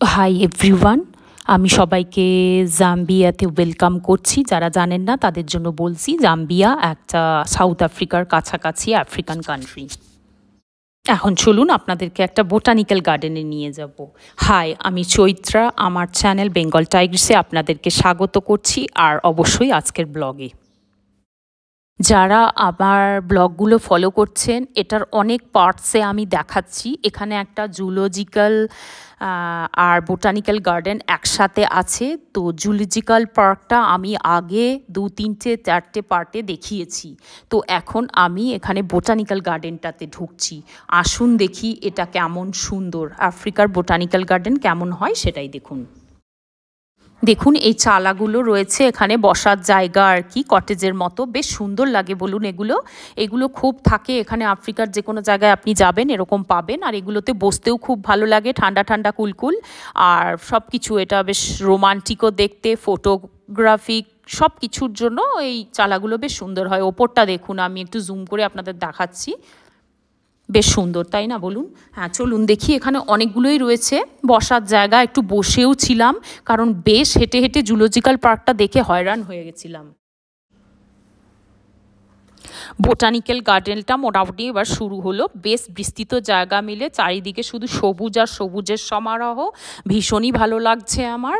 Hi everyone, আমি সবাইকে জাম্বিয়াতে welcome করছি। যারা জানেন না তাদের জন্য বলছি, জাম্বিয়া একটা সাউথ আফ্রিকার কাছাকাছি আফ্রিকান কান্ট্রি। এখন চলুন আপনাদেরকে একটা বোটানিক্যাল গার্ডেনে নিয়ে যাব। হাই, আমি চৈত্রা, আমার চ্যানেল বেঙ্গল টাইগার্সে আপনাদেরকে স্বাগত করছি, আর অবশ্যই আজকের ব্লগে। যারা আমার ব্লগগুলো ফলো করছেন, এটার অনেক পার্টসে আমি দেখাচ্ছি। এখানে একটা জুলজিক্যাল আর বোটানিক্যাল গার্ডেন একসাথে আছে। তো জুলজিক্যাল পার্কটা আমি আগে 2-3-4টে পার্টে দেখিয়েছি। তো এখন আমি এখানে বোটানিক্যাল গার্ডেনটাতে ঢুকছি। আসুন দেখি এটা কেমন সুন্দর, আফ্রিকার বোটানিক্যাল গার্ডেন কেমন হয় সেটাই দেখুন। দেখুন, এই চালাগুলো রয়েছে, এখানে বসার জায়গা আর কি, কটেজের মতো। বেশ সুন্দর লাগে বলুন। এগুলো খুব থাকে এখানে। আফ্রিকার যে কোনো জায়গায় আপনি যাবেন এরকম পাবেন। আর এগুলোতে বসতেও খুব ভালো লাগে, ঠান্ডা ঠান্ডা কুলকুল। আর সব কিছু এটা বেশ রোমান্টিকও দেখতে, ফটোগ্রাফিক সব কিছুর জন্য এই চালাগুলো বেশ সুন্দর হয়। ওপরটা দেখুন, আমি একটু জুম করে আপনাদের দেখাচ্ছি। বেশ সুন্দর, তাই না বলুন? হ্যাঁ, চলুন দেখি। এখানে অনেকগুলোই রয়েছে বসার জায়গা। একটু বসেও ছিলাম, কারণ বেশ হেঁটে হেঁটে জুলজিক্যাল পার্কটা দেখে হয়রান হয়ে গেছিলাম। বোটানিক্যাল গার্ডেনটা মোটামুটি এবার শুরু হলো। বেশ বিস্তৃত জায়গা মিলে চারিদিকে শুধু সবুজ আর সবুজের সমারোহ। ভীষণই ভালো লাগছে আমার,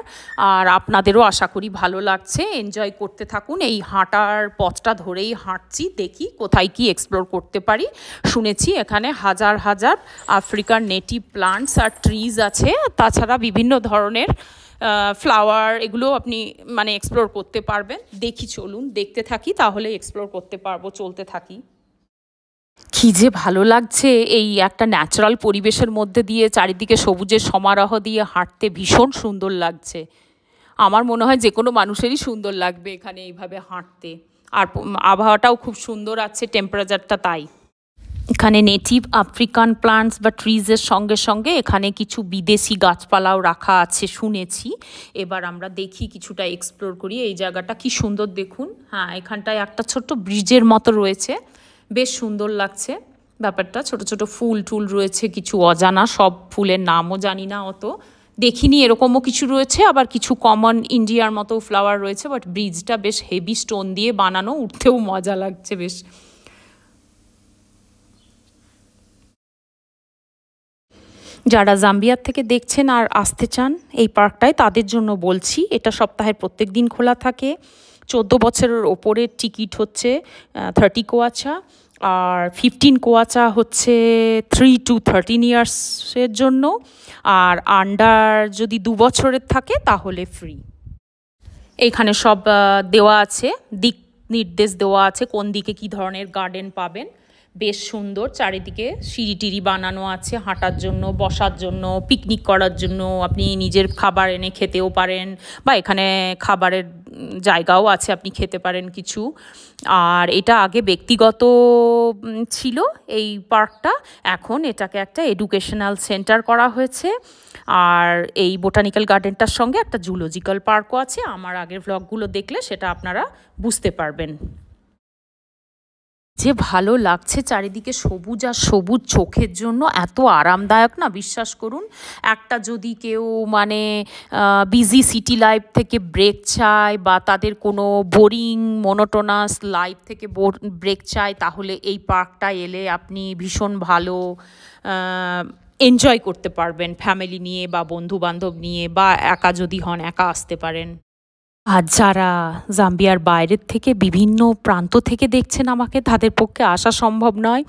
আর আপনাদেরও আশা করি ভালো লাগছে। এনজয় করতে থাকুন। এই হাঁটার পথটা ধরেই হাঁটছি, দেখি কোথায় কি এক্সপ্লোর করতে পারি। শুনেছি এখানে হাজার হাজার আফ্রিকার নেটিভ প্লান্টস আর ট্রিজ আছে। তাছাড়া বিভিন্ন ধরনের ফ্লাওয়ার, এগুলো আপনি মানে এক্সপ্লোর করতে পারবেন। দেখি, চলুন দেখতে থাকি, তাহলে এক্সপ্লোর করতে পারবো। চলতে থাকি। কি যে ভালো লাগছে এই একটা ন্যাচারাল পরিবেশের মধ্যে দিয়ে, চারিদিকে সবুজের সমারোহ দিয়ে হাঁটতে ভীষণ সুন্দর লাগছে। আমার মনে হয় যে কোনো মানুষেরই সুন্দর লাগবে এখানে এইভাবে হাঁটতে। আর আবহাওয়াটাও খুব সুন্দর আছে, টেম্পারেচারটা তাই। এখানে নেটিভ আফ্রিকান প্লান্টস বা ট্রিজের সঙ্গে সঙ্গে এখানে কিছু বিদেশি গাছপালাও রাখা আছে শুনেছি। এবার আমরা দেখি, কিছুটা এক্সপ্লোর করি। এই জায়গাটা কি সুন্দর দেখুন। হ্যাঁ, এখানটায় একটা ছোট্ট ব্রিজের মতো রয়েছে, বেশ সুন্দর লাগছে ব্যাপারটা। ছোট ছোট ফুল টুল রয়েছে, কিছু অজানা, সব ফুলের নামও জানি না অত, দেখিনি। এরকমও কিছু রয়েছে, আবার কিছু কমন ইন্ডিয়ার মতো ফ্লাওয়ার রয়েছে। বাট ব্রিজটা বেশ হেভি স্টোন দিয়ে বানানো, উঠতেও মজা লাগছে বেশ। যারা জাম্বিয়ার থেকে দেখছেন আর আসতে চান এই পার্কটায়, তাদের জন্য বলছি, এটা সপ্তাহের প্রত্যেক দিন খোলা থাকে। 14 বছরের ওপরের টিকিট হচ্ছে 30 কোয়াচা, আর 15 কোয়াচা হচ্ছে 3 to 13 ইয়ার্সের জন্য। আর আন্ডার যদি 2 বছরের থাকে তাহলে ফ্রি। এইখানে সব দেওয়া আছে, দিক নির্দেশ দেওয়া আছে কোন দিকে কী ধরনের গার্ডেন পাবেন। বেশ সুন্দর, চারিদিকে সিঁড়ি টিড়ি বানানো আছে হাঁটার জন্য, বসার জন্য, পিকনিক করার জন্য। আপনি নিজের খাবার এনে খেতেও পারেন, বা এখানে খাবারের জায়গাও আছে, আপনি খেতে পারেন কিছু। আর এটা আগে ব্যক্তিগত ছিল এই পার্কটা, এখন এটাকে একটা এডুকেশনাল সেন্টার করা হয়েছে। আর এই বোটানিক্যাল গার্ডেনটার সঙ্গে একটা জুলজিক্যাল পার্কও আছে। আমার আগের ভ্লগগুলো দেখলে সেটা আপনারা বুঝতে পারবেন। যে ভালো লাগছে চারিদিকে সবুজ আর সবুজ, চোখের জন্য এত আরামদায়ক না, বিশ্বাস করুন। একটা যদি কেউ মানে বিজি সিটি লাইফ থেকে ব্রেক চায়, বা তাদের কোনো বোরিং মোনোটোনাস লাইফ থেকে ব্রেক চায়, তাহলে এই পার্কটা এলে আপনি ভীষণ ভালো এনজয় করতে পারবেন। ফ্যামিলি নিয়ে বা বন্ধু বান্ধব নিয়ে, বা একা যদি হন একা আসতে পারেন। আর যারা জাম্বিয়ার বাইরের থেকে বিভিন্ন প্রান্ত থেকে দেখছেন আমাকে, তাদের পক্ষে আসা সম্ভব নয়।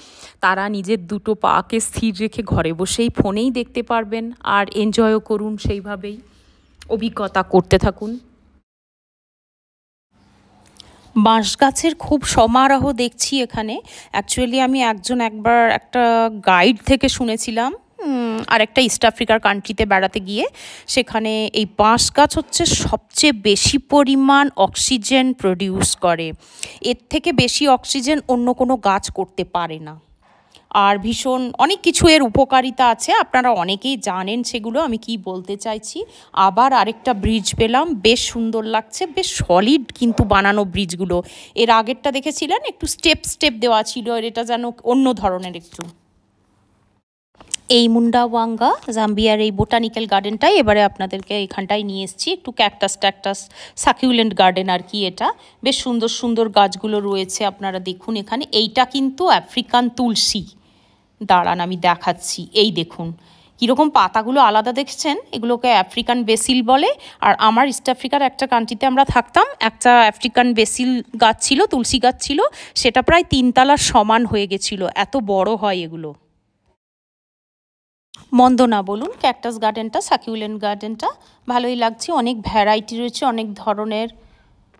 তারা নিজের দুটো পাকে স্থির রেখে ঘরে বসেই ফোনেই দেখতে পারবেন, আর এনজয়ও করুন সেইভাবেই, অভিজ্ঞতা করতে থাকুন। বাঁশ গাছের খুব সমারোহ দেখছি এখানে। অ্যাকচুয়ালি আমি একবার একটা গাইড থেকে শুনেছিলাম, আর একটা ইস্ট আফ্রিকার কান্ট্রিতে বেড়াতে গিয়ে, সেখানে এই বাঁশ গাছ হচ্ছে সবচেয়ে বেশি পরিমাণ অক্সিজেন প্রডিউস করে। এর থেকে বেশি অক্সিজেন অন্য কোনো গাছ করতে পারে না। আর ভীষণ অনেক কিছু এর উপকারিতা আছে, আপনারা অনেকেই জানেন সেগুলো, আমি কি বলতে চাইছি। আবার আরেকটা ব্রিজ পেলাম, বেশ সুন্দর লাগছে, বেশ সলিড কিন্তু বানানো ব্রিজগুলো। এর আগেরটা দেখেছিলেন একটু স্টেপ স্টেপ দেওয়া ছিল, এটা যেন অন্য ধরনের একটু। এই মুন্ডাওয়াঙ্গা জাম্বিয়ার এই বোটানিক্যাল গার্ডেনটাই এবারে আপনাদেরকে এখানটায় নিয়ে এসেছি। একটু ক্যাকটাস সাকিউলেন্ট গার্ডেন আর কি। এটা বেশ সুন্দর সুন্দর গাছগুলো রয়েছে, আপনারা দেখুন এখানে। এইটা কিন্তু আফ্রিকান তুলসী। দাঁড়ান আমি দেখাচ্ছি, এই দেখুন কীরকম পাতাগুলো আলাদা দেখছেন। এগুলোকে আফ্রিকান বেসিল বলে। আর আমার ইস্ট আফ্রিকার একটা কান্ট্রিতে আমরা থাকতাম, একটা আফ্রিকান বেসিল গাছ ছিল, তুলসী গাছ ছিল, সেটা প্রায় 3 তলার সমান হয়ে গেছিলো, এত বড় হয় এগুলো। মন্দ না বলুন, ক্যাকটাস গার্ডেনটা, সাকিউলেন্ট গার্ডেনটা ভালোই লাগছে। অনেক ভ্যারাইটি রয়েছে, অনেক ধরনের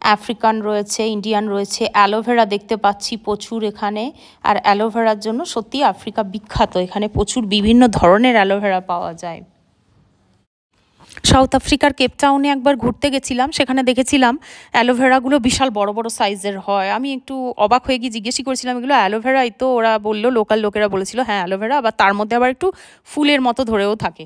আফ্রিকান রয়েছে, ইন্ডিয়ান রয়েছে। অ্যালোভেরা দেখতে পাচ্ছি প্রচুর এখানে। আর অ্যালোভেরার জন্য সত্যি আফ্রিকা বিখ্যাত, এখানে প্রচুর বিভিন্ন ধরনের অ্যালোভেরা পাওয়া যায়। সাউথ আফ্রিকার কেপটাউনে একবার ঘুরতে গেছিলাম, সেখানে দেখেছিলাম অ্যালোভেরাগুলো বিশাল বড় বড় সাইজের হয়। আমি একটু অবাক হয়ে গিয়ে জিজ্ঞেসই করেছিলাম এগুলো অ্যালোভেরাই তো? ওরা বললো, লোকাল লোকেরা বলেছিল হ্যাঁ অ্যালোভেরা, আবার তার মধ্যে আবার একটু ফুলের মতো ধরেও থাকে।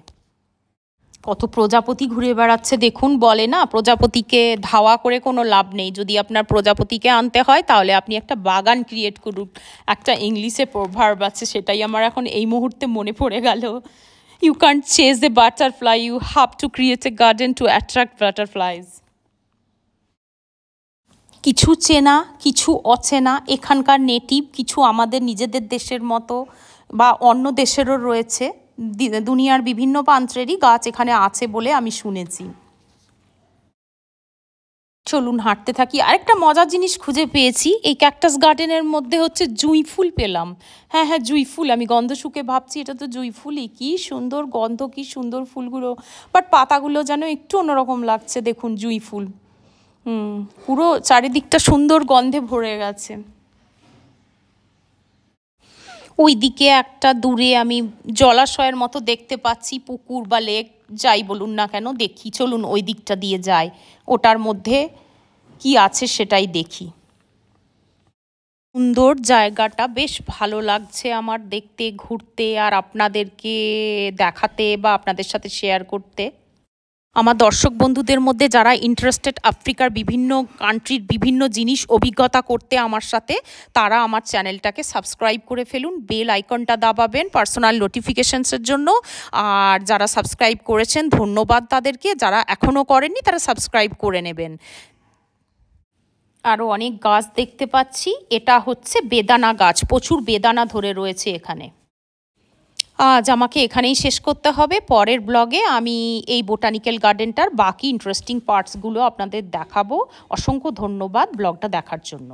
কত প্রজাপতি ঘুরে বেড়াচ্ছে দেখুন। বলে না, প্রজাপতিকে ধাওয়া করে কোনো লাভ নেই। যদি আপনার প্রজাপতিকে আনতে হয় তাহলে আপনি একটা বাগান ক্রিয়েট করুন। একটা ইংলিশে প্রভার্ব আছে, সেটাই আমার এখন এই মুহূর্তে মনে পড়ে গেল। You can't chase a butterfly, you have to create a garden to attract butterflies. কিছু চেনা, কিছু অচেনা, এখানকার নেটিভ, কিছু আমাদের নিজেদের দেশের মতো বা অন্য দেশেরও রয়েছে। দুনিয়ার বিভিন্ন প্রান্তেরই গাছ এখানে আছে বলে আমি শুনেছি। চলুন হাঁটতে থাকি। আরেকটা মজার জিনিস খুঁজে পেয়েছি, এই ক্যাকটাস গার্ডেনের মধ্যে হচ্ছে জুঁই ফুল পেলাম। হ্যাঁ হ্যাঁ, জুঁই ফুল। আমি গন্ধ শুকে ভাবছি এটা তো জুঁই ফুলই। কী সুন্দর গন্ধ, কী সুন্দর ফুলগুলো, বাট পাতাগুলো যেন একটু অন্যরকম লাগছে। দেখুন জুঁই ফুল, পুরো চারিদিকটা সুন্দর গন্ধে ভরে গেছে। ওই দিকে একটা দূরে আমি জলাশয়ের মতো দেখতে পাচ্ছি, পুকুর বা লেক যাই বলুন না কেন। দেখি, চলুন ওই দিকটা দিয়ে যাই, ওটার মধ্যে কি আছে সেটাই দেখি। সুন্দর জায়গাটা, বেশ ভালো লাগছে আমার দেখতে, ঘুরতে আর আপনাদেরকে দেখাতে বা আপনাদের সাথে শেয়ার করতে। আমার দর্শক বন্ধুদের মধ্যে যারা ইন্টারেস্টেড আফ্রিকার বিভিন্ন কান্ট্রির বিভিন্ন জিনিস অভিজ্ঞতা করতে আমার সাথে, তারা আমার চ্যানেলটাকে সাবস্ক্রাইব করে ফেলুন, বেল আইকনটা দাবাবেন পার্সোনাল নোটিফিকেশনসের জন্য। আর যারা সাবস্ক্রাইব করেছেন ধন্যবাদ তাদেরকে, যারা এখনও করেননি তারা সাবস্ক্রাইব করে নেবেন। আরও অনেক গাছ দেখতে পাচ্ছি। এটা হচ্ছে বেদানা গাছ, প্রচুর বেদানা ধরে রয়েছে এখানে। আজ আমাকে এখানেই শেষ করতে হবে। পরের ব্লগে আমি এই বোটানিক্যাল গার্ডেনটার বাকি ইন্টারেস্টিং পার্টসগুলো আপনাদের দেখাবো। অসংখ্য ধন্যবাদ ব্লগটা দেখার জন্য।